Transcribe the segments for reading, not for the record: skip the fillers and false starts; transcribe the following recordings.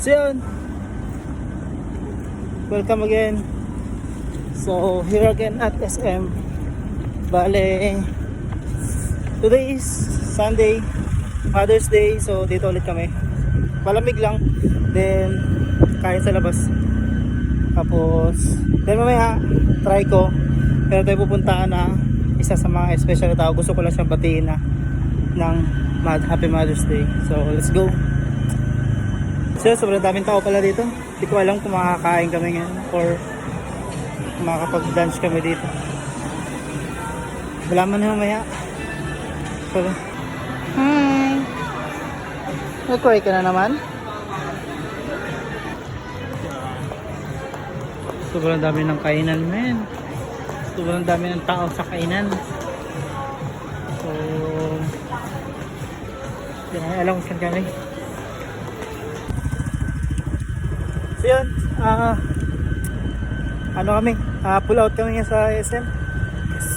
So yun, welcome again. So here again at SM. Bale, today is Sunday, Mother's Day. So dito ulit kami. Malamig lang. Then kain sa labas. Tapos then mamaya try ko. Pero tayo pupuntaan na isa sa mga special na tao. Gusto ko lang siyang batiin na ng Happy Mother's Day. So let's go. So sobrang daming tao pala dito. Hindi ko alam kung makakain kami ngayon or makakapag-lunch kami dito. Malaman na mamaya. So, hi! Nag-cry ka na naman? Sobrang dami ng kainan, men. Sobrang dami ng tao sa kainan. So, hindi na alam kung saan kami. So yun, pull out kami nga sa SM.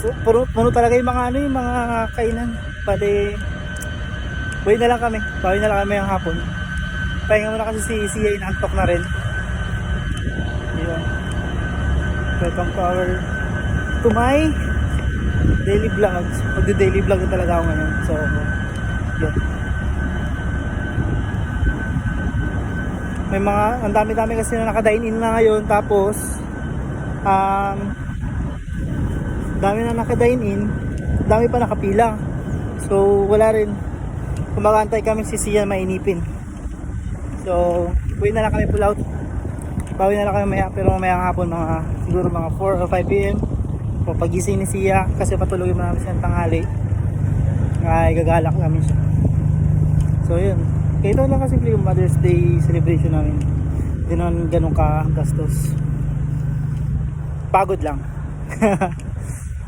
So, puno talaga yung mga yung mga kainan. Pati bawi na lang kami ang hapon. Pahinga muna kasi si Sia, inaantok na rin. Yun. Welcome to my daily vlogs. Magde-daily vlog na talaga ako ngayon. So, yun. May mga, ang dami-dami kasi na naka-dine-in na ngayon. Tapos dami na naka-dine-in, dami pa nakapila. So wala rin, kumakaantay kami si Sia mainipin. So uwi na lang kami, pull out. Bawi na lang kami maya, pero mamayang hapon siguro mga 4 or 5 PM o pagising ni Sia, kasi patulogin mo namin siya ng tanghali, ay gagalak namin siya. So yun, ito lang kasi yung Mother's Day celebration namin. Hindi naman ganun ka gastos, pagod lang.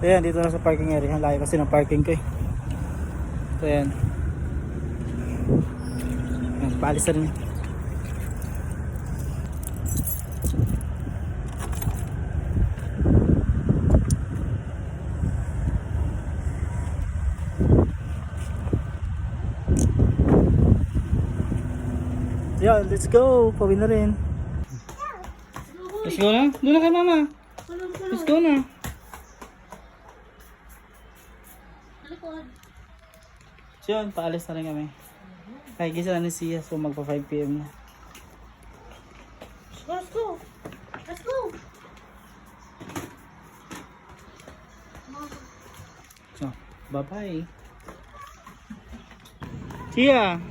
Ayan, dito na sa parking area. Ang layo kasi ng parking ko eh. So ayan, paalis na rin. Yeah, let's go. Pawin na rin. Let's go na. Doon na kay mama. Let's go na. So yun, paalis na rin kami. Ay, gisa na ni Sia. So magpa 5 PM na. Let's go. Let's go. So, bye-bye. Sia.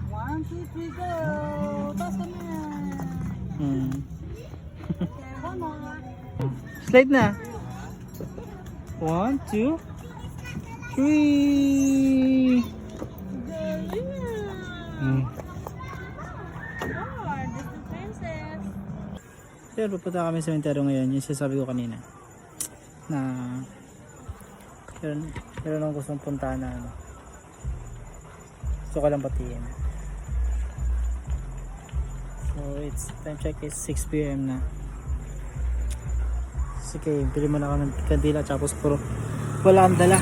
One, two, three, go. Taas ka na. Okay, one more. Slide na. 1, 2, 3. Galing na. Oh, this is princess. Pero pupunta kami sa cemetery ngayon. Yung sinasabi ko kanina na meron akong gustong puntahan na gusto ko lang batiin. So it's time check is 6 PM na. Sige, pili mo na ako ng kandila, tapos puro wala ang dala.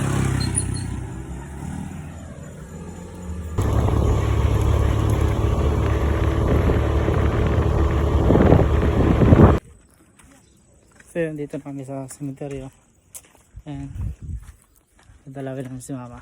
So yun, dito na kami sa cemetery. Ayan, nadalawin lang si mama.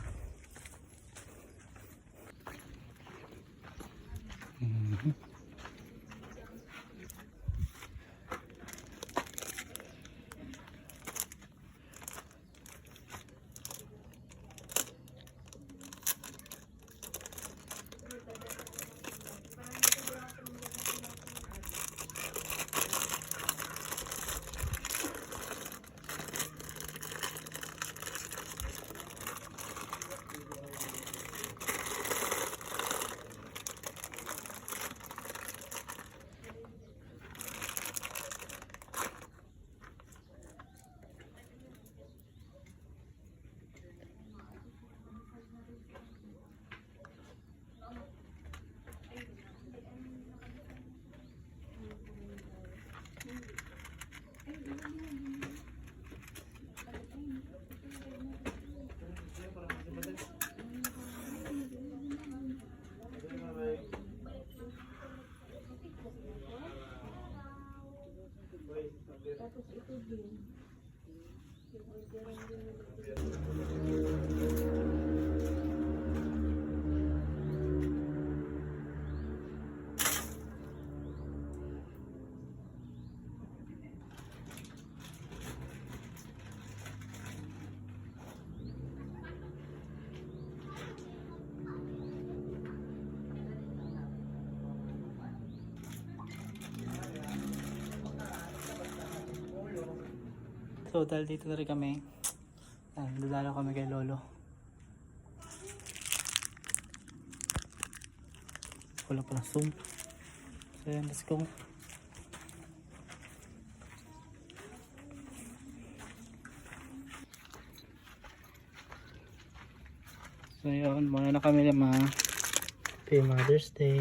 Tapos ito din. So dahil dito na rin kami, dadalaw kami kay Lolo. Wala pa na zoom. So yan, let's go. So yun, muna na kami naman. Happy Mother's Day.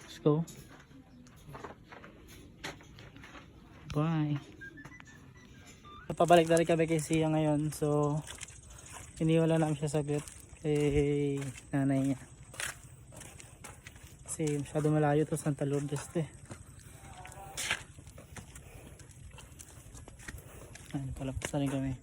Let's go. Bye. Pabalik na rin kami kay Sia ngayon. So, iniwala namin siya saglit kay nanay niya. Kasi masyado malayo to, Santa Lourdes to eh. Ayun, palapos na rin kami.